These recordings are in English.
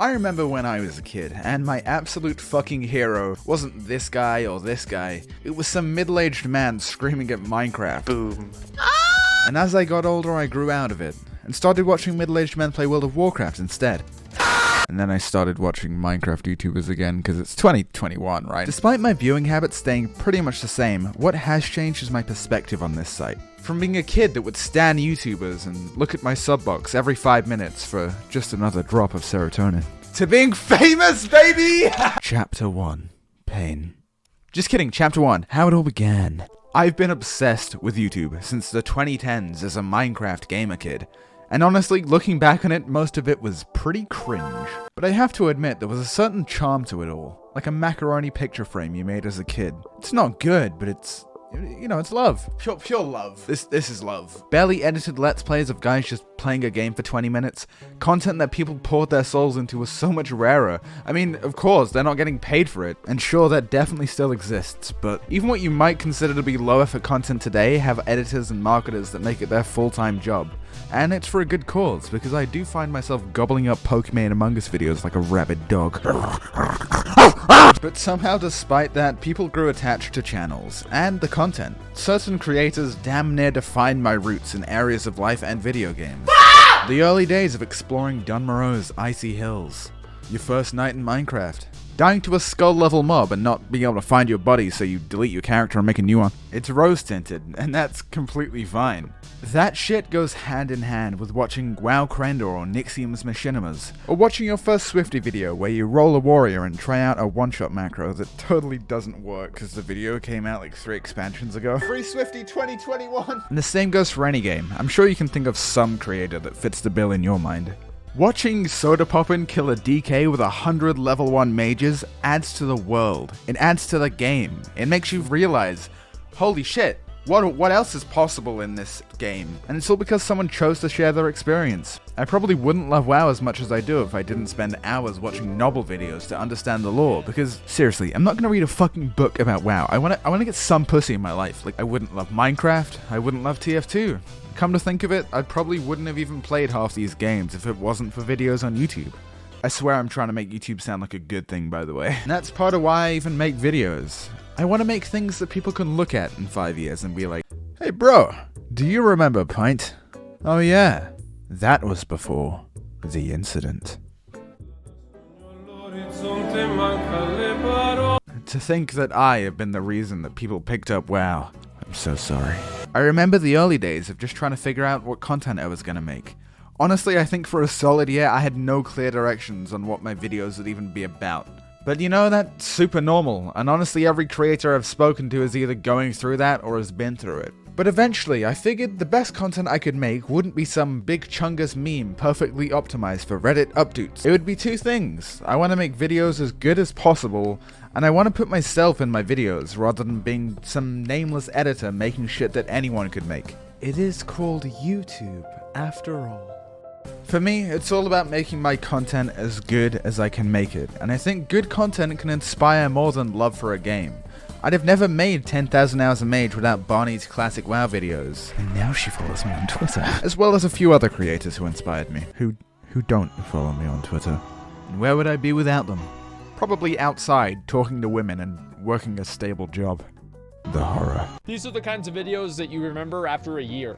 I remember when I was a kid, and my absolute fucking hero wasn't this guy or this guy. It was some middle-aged man screaming at Minecraft. Boom. And as I got older, I grew out of it, and started watching middle-aged men play World of Warcraft instead. And then I started watching Minecraft YouTubers again, because it's 2021, right? Despite my viewing habits staying pretty much the same, what has changed is my perspective on this site. From being a kid that would stan YouTubers and look at my sub box every 5 minutes for just another drop of serotonin, to being famous, baby! Chapter 1. Pain. Just kidding, Chapter 1. How it all began. I've been obsessed with YouTube since the 2010s as a Minecraft gamer kid. And honestly, looking back on it, most of it was pretty cringe. But I have to admit, there was a certain charm to it all. Like a macaroni picture frame you made as a kid. It's not good, but it's, you know, it's love. Pure love. This is love. Barely edited Let's Plays of guys just playing a game for 20 minutes. Content that people poured their souls into was so much rarer. I mean, of course, they're not getting paid for it. And sure, that definitely still exists. But even what you might consider to be low effort content today have editors and marketers that make it their full-time job. And it's for a good cause, because I do find myself gobbling up Pokemon and Among Us videos like a rabid dog. But somehow, despite that, people grew attached to channels, and the content. Certain creators damn near defined my roots in areas of life and video games. The early days of exploring Don Moreau's icy hills. Your first night in Minecraft. Dying to a skull-level mob and not being able to find your body, so you delete your character and make a new one. It's rose-tinted, and that's completely fine. That shit goes hand in hand with watching WoW Krendor or Nixium's Machinimas, or watching your first Swifty video where you roll a warrior and try out a one-shot macro that totally doesn't work because the video came out like 3 expansions ago. Free Swifty 2021! And the same goes for any game. I'm sure you can think of some creator that fits the bill in your mind. Watching Sodapoppin kill a DK with 100 level 1 mages adds to the world. It adds to the game. It makes you realize, holy shit, what else is possible in this game? And it's all because someone chose to share their experience. I probably wouldn't love WoW as much as I do if I didn't spend hours watching novel videos to understand the lore, because seriously, I'm not gonna read a fucking book about WoW. I wanna get some pussy in my life. Like, I wouldn't love Minecraft, I wouldn't love TF2. Come to think of it, I probably wouldn't have even played half these games if it wasn't for videos on YouTube. I swear I'm trying to make YouTube sound like a good thing, by the way. And that's part of why I even make videos. I want to make things that people can look at in 5 years and be like, hey bro, do you remember Pint? Oh yeah, that was before the incident. To think that I have been the reason that people picked up WoW, I'm so sorry. I remember the early days of just trying to figure out what content I was going to make. Honestly, I think for a solid year I had no clear directions on what my videos would even be about. But you know, that's super normal, and honestly every creator I've spoken to is either going through that or has been through it. But eventually, I figured the best content I could make wouldn't be some big chungus meme perfectly optimized for Reddit updates. It would be 2 things. I want to make videos as good as possible, and I want to put myself in my videos rather than being some nameless editor making shit that anyone could make. It is called YouTube, after all. For me, it's all about making my content as good as I can make it, and I think good content can inspire more than love for a game. I'd have never made 10,000 Hours of Mage without Barney's classic WoW videos. And now she follows me on Twitter. As well as a few other creators who inspired me, who don't follow me on Twitter. And where would I be without them? Probably outside, talking to women and working a stable job. The horror. These are the kinds of videos that you remember after a year.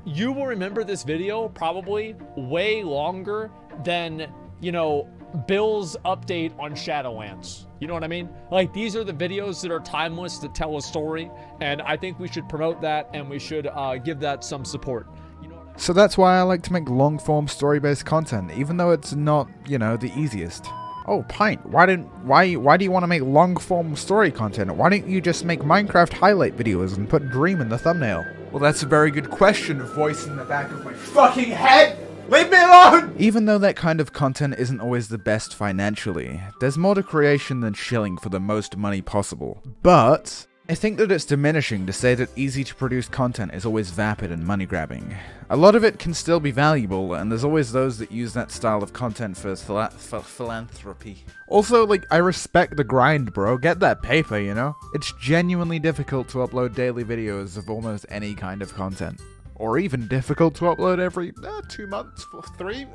You will remember this video probably way longer than, you know, Bill's update on Shadowlands. You know what I mean? Like, these are the videos that are timeless, that tell a story, and I think we should promote that, and we should give that some support. So that's why I like to make long-form story-based content, even though it's not, you know, the easiest. Oh, Pint, why do you want to make long-form story content? Why don't you just make Minecraft highlight videos and put Dream in the thumbnail? Well, that's a very good question, voice in the back of my fucking head! Leave me alone! Even though that kind of content isn't always the best financially, there's more to creation than shilling for the most money possible. But I think that it's diminishing to say that easy to produce content is always vapid and money grabbing. A lot of it can still be valuable, and there's always those that use that style of content for philanthropy. Also, like, I respect the grind, bro. Get that paper, you know? It's genuinely difficult to upload daily videos of almost any kind of content. or even difficult to upload every 2 months, 3.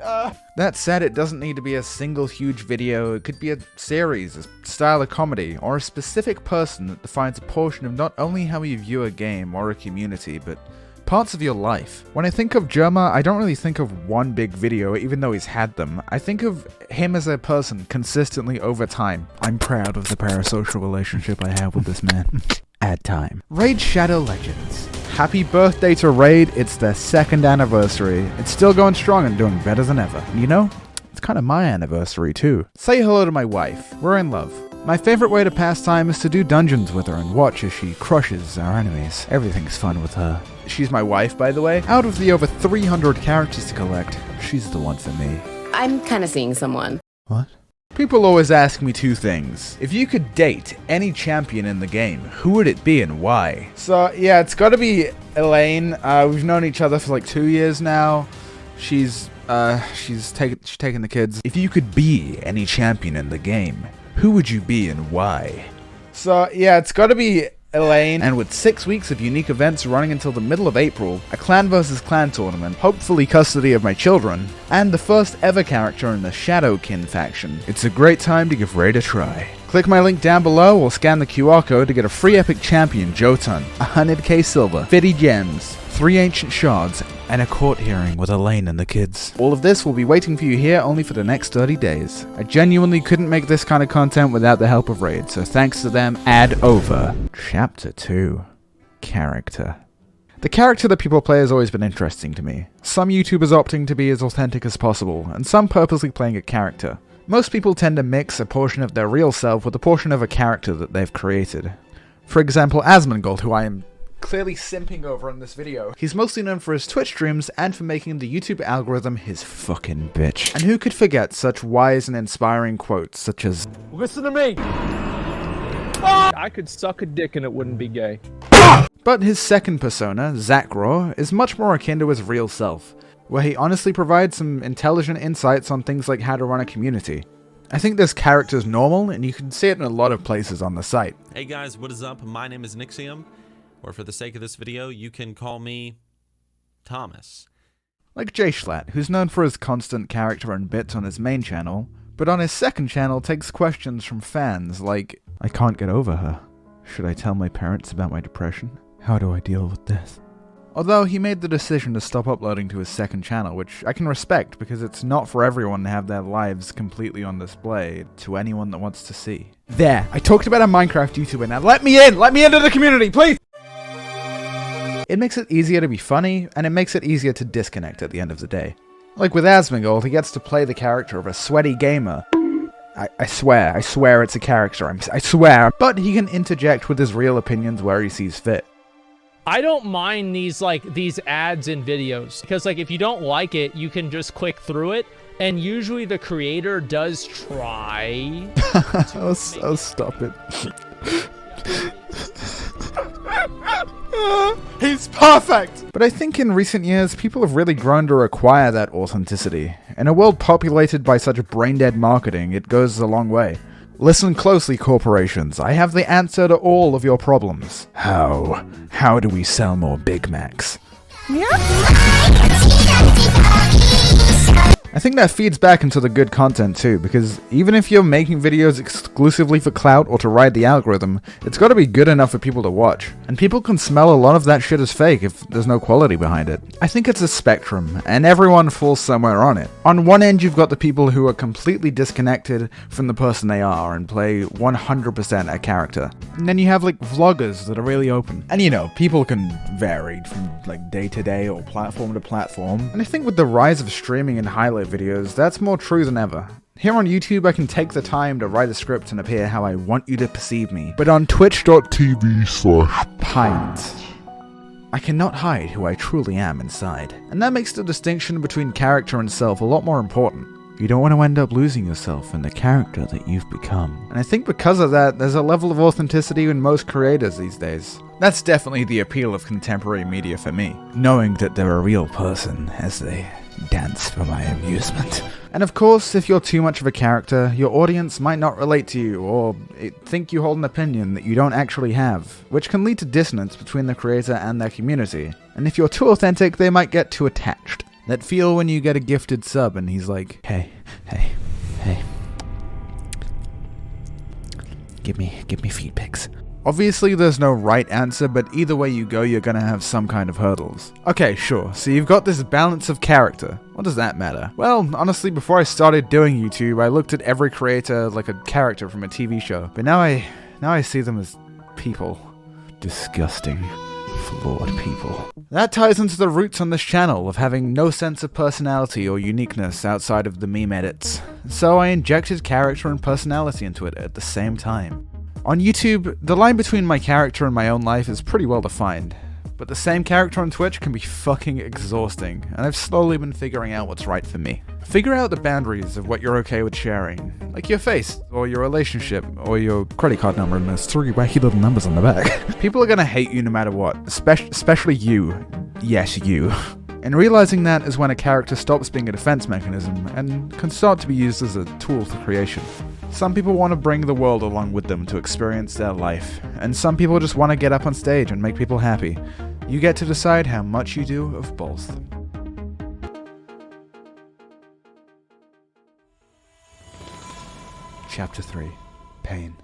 That said, it doesn't need to be a single huge video. It could be a series, a style of comedy, or a specific person that defines a portion of not only how you view a game or a community, but parts of your life. When I think of Jerma, I don't really think of one big video, even though he's had them. I think of him as a person consistently over time. I'm proud of the parasocial relationship I have with this man. Add time. Raid Shadow Legends. Happy birthday to Raid, it's their 2nd anniversary. It's still going strong and doing better than ever. You know, it's kind of my anniversary too. Say hello to my wife. We're in love. My favorite way to pass time is to do dungeons with her and watch as she crushes our enemies. Everything's fun with her. She's my wife, by the way. Out of the over 300 characters to collect, she's the one for me. I'm kind of seeing someone. What? People always ask me 2 things. If you could date any champion in the game, who would it be and why? So, yeah, it's gotta be Elaine. We've known each other for like 2 years now. She's taken the kids. If you could be any champion in the game, who would you be and why? So, yeah, it's gotta be Elaine. And with 6 weeks of unique events running until the middle of April, a clan versus clan tournament, hopefully custody of my children, and the first ever character in the Shadowkin faction, it's a great time to give Raid a try. Click my link down below or scan the QR code to get a free epic champion Jotun, 100k silver, 50 gems, 3 ancient shards, and a court hearing with Elaine and the kids. All of this will be waiting for you here only for the next 30 days. I genuinely couldn't make this kind of content without the help of Raid, so thanks to them, add over. Chapter 2. Character. The character that people play has always been interesting to me. Some YouTubers opting to be as authentic as possible, and some purposely playing a character. Most people tend to mix a portion of their real self with a portion of a character that they've created. For example, Asmongold, who I am clearly simping over in this video. He's mostly known for his Twitch streams and for making the YouTube algorithm his fucking bitch. And who could forget such wise and inspiring quotes such as, Listen to me! I could suck a dick and it wouldn't be gay. But his second persona, Zakraw, is much more akin to his real self, where he honestly provides some intelligent insights on things like how to run a community. I think this character's normal, and you can see it in a lot of places on the site. Hey guys, what is up? My name is Nixium, or for the sake of this video, you can call me Thomas. Like J-Schlatt, who's known for his constant character and bits on his main channel, but on his second channel takes questions from fans like, I can't get over her. Should I tell my parents about my depression? How do I deal with this? Although he made the decision to stop uploading to his second channel, which I can respect because it's not for everyone to have their lives completely on display to anyone that wants to see. There, I talked about a Minecraft YouTuber, now let me into the community, please! It makes it easier to be funny, and it makes it easier to disconnect at the end of the day. Like with Asmongold, he gets to play the character of a sweaty gamer. I swear it's a character, I swear, but he can interject with his real opinions where he sees fit. I don't mind these ads in videos because if you don't like it, you can just click through it, and usually the creator does try. I'll stop it. He's perfect! But I think in recent years, people have really grown to require that authenticity. In a world populated by such brain-dead marketing, it goes a long way. Listen closely, corporations. I have the answer to all of your problems. How? How do we sell more Big Macs? I think that feeds back into the good content too, because even if you're making videos exclusively for clout or to ride the algorithm, it's gotta be good enough for people to watch. And people can smell a lot of that shit as fake if there's no quality behind it. I think it's a spectrum, and everyone falls somewhere on it. On one end, you've got the people who are completely disconnected from the person they are and play 100% a character. And then you have vloggers that are really open. And people can vary from day to day or platform to platform. And I think with the rise of streaming and highlight videos, that's more true than ever. Here on YouTube, I can take the time to write a script and appear how I want you to perceive me. But on twitch.tv/pint, I cannot hide who I truly am inside. And that makes the distinction between character and self a lot more important. You don't want to end up losing yourself in the character that you've become. And I think because of that, there's a level of authenticity in most creators these days. That's definitely the appeal of contemporary media for me. Knowing that they're a real person as they dance for my amusement. And of course, if you're too much of a character, your audience might not relate to you, or think you hold an opinion that you don't actually have, which can lead to dissonance between the creator and their community. And if you're too authentic, they might get too attached. That feel when you get a gifted sub and he's like, hey, give me feed pics. Obviously, there's no right answer, but either way you go, you're gonna have some kind of hurdles. Okay, sure, so you've got this balance of character. What does that matter? Well, honestly, before I started doing YouTube, I looked at every creator like a character from a TV show. But now I see them as people. Disgusting, flawed people. That ties into the roots on this channel of having no sense of personality or uniqueness outside of the meme edits. So I injected character and personality into it at the same time. On YouTube, the line between my character and my own life is pretty well defined, but the same character on Twitch can be fucking exhausting, and I've slowly been figuring out what's right for me. Figure out the boundaries of what you're okay with sharing, like your face, or your relationship, or your credit card number, and those 3 wacky little numbers on the back. People are gonna hate you no matter what, especially you. Yes, you. And realizing that is when a character stops being a defense mechanism and can start to be used as a tool for creation. Some people want to bring the world along with them to experience their life, and some people just want to get up on stage and make people happy. You get to decide how much you do of both. Chapter 3. Pain.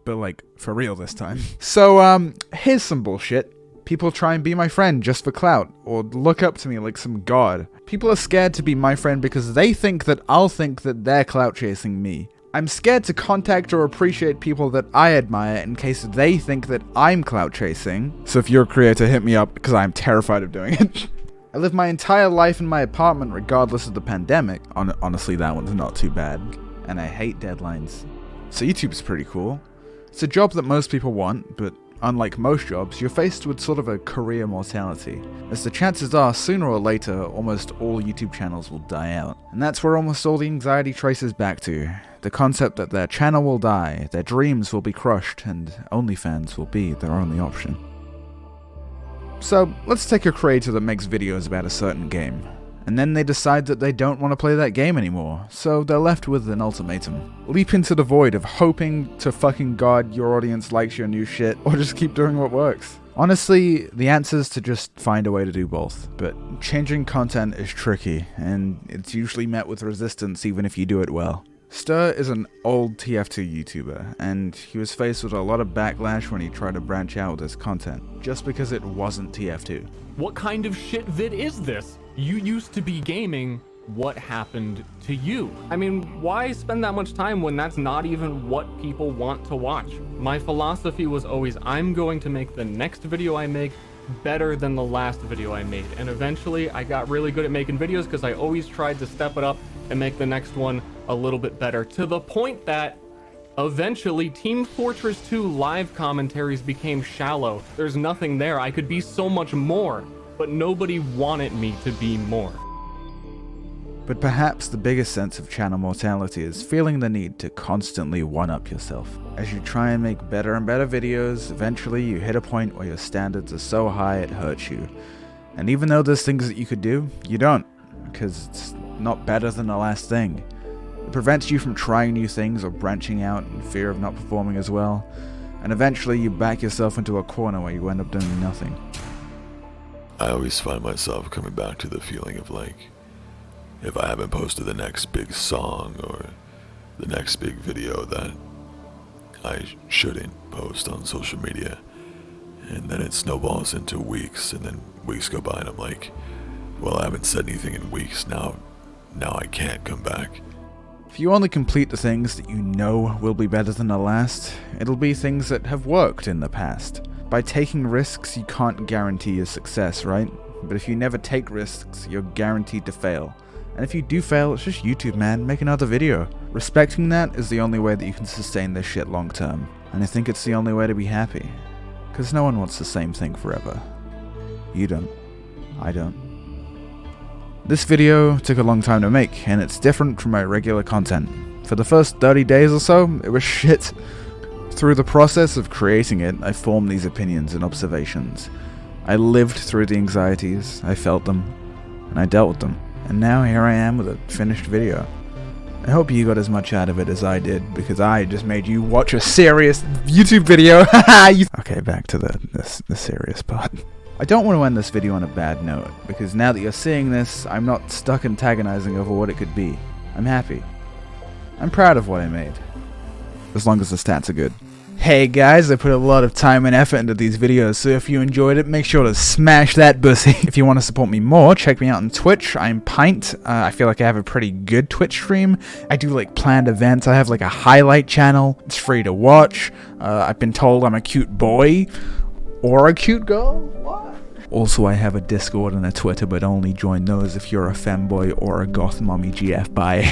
But like, for real this time. So, here's some bullshit. People try and be my friend just for clout, or look up to me like some god. People are scared to be my friend because they think that I'll think that they're clout chasing me. I'm scared to contact or appreciate people that I admire in case they think that I'm clout chasing. So if you're a creator, hit me up because I'm terrified of doing it. I live my entire life in my apartment regardless of the pandemic. Honestly, that one's not too bad. And I hate deadlines. So YouTube's pretty cool. It's a job that most people want, but unlike most jobs, you're faced with sort of a career mortality, as the chances are, sooner or later, almost all YouTube channels will die out. And that's where almost all the anxiety traces back to. The concept that their channel will die, their dreams will be crushed, and OnlyFans will be their only option. So, let's take a creator that makes videos about a certain game, and then they decide that they don't want to play that game anymore, so they're left with an ultimatum. Leap into the void of hoping to fucking god your audience likes your new shit, or just keep doing what works. Honestly, the answer is to just find a way to do both, but changing content is tricky, and it's usually met with resistance even if you do it well. Stir is an old TF2 YouTuber, and he was faced with a lot of backlash when he tried to branch out with his content, just because it wasn't TF2. What kind of shit vid is this? You used to be gaming. What happened to you? I mean, why spend that much time when that's not even what people want to watch? My philosophy was always, I'm going to make the next video I make better than the last video I made. And eventually I got really good at making videos because I always tried to step it up and make the next one a little bit better, to the point that eventually Team Fortress 2 live commentaries became shallow. There's nothing there. I could be so much more, but nobody wanted me to be more. But perhaps the biggest sense of channel mortality is feeling the need to constantly one-up yourself. As you try and make better and better videos, eventually you hit a point where your standards are so high it hurts you. And even though there's things that you could do, you don't, because it's not better than the last thing. It prevents you from trying new things or branching out in fear of not performing as well, and eventually you back yourself into a corner where you end up doing nothing. I always find myself coming back to the feeling of like, if I haven't posted the next big song or the next big video that I shouldn't post on social media, and then it snowballs into weeks, and then weeks go by and I'm like, well, I haven't said anything in weeks, now I can't come back. If you only complete the things that you know will be better than the last, it'll be things that have worked in the past. By taking risks, you can't guarantee your success, right? But if you never take risks, you're guaranteed to fail. And if you do fail, it's just YouTube, man. Make another video. Respecting that is the only way that you can sustain this shit long term. And I think it's the only way to be happy. Because no one wants the same thing forever. You don't. I don't. This video took a long time to make, and it's different from my regular content. For the first 30 days or so, it was shit. Through the process of creating it, I formed these opinions and observations. I lived through the anxieties, I felt them, and I dealt with them. And now here I am with a finished video. I hope you got as much out of it as I did, because I just made you watch a serious YouTube video. Okay, back to the serious part. I don't want to end this video on a bad note, because now that you're seeing this, I'm not stuck antagonizing over what it could be. I'm happy. I'm proud of what I made. As long as the stats are good. Hey guys, I put a lot of time and effort into these videos, so if you enjoyed it, make sure to smash that pussy. If you want to support me more, check me out on Twitch. I'm Pint. I feel like I have a pretty good Twitch stream. I do like planned events. I have like a highlight channel. It's free to watch. I've been told I'm a cute boy. Or a cute girl? What? Also, I have a Discord and a Twitter, but only join those if you're a femboy or a goth mommy GF. Bye.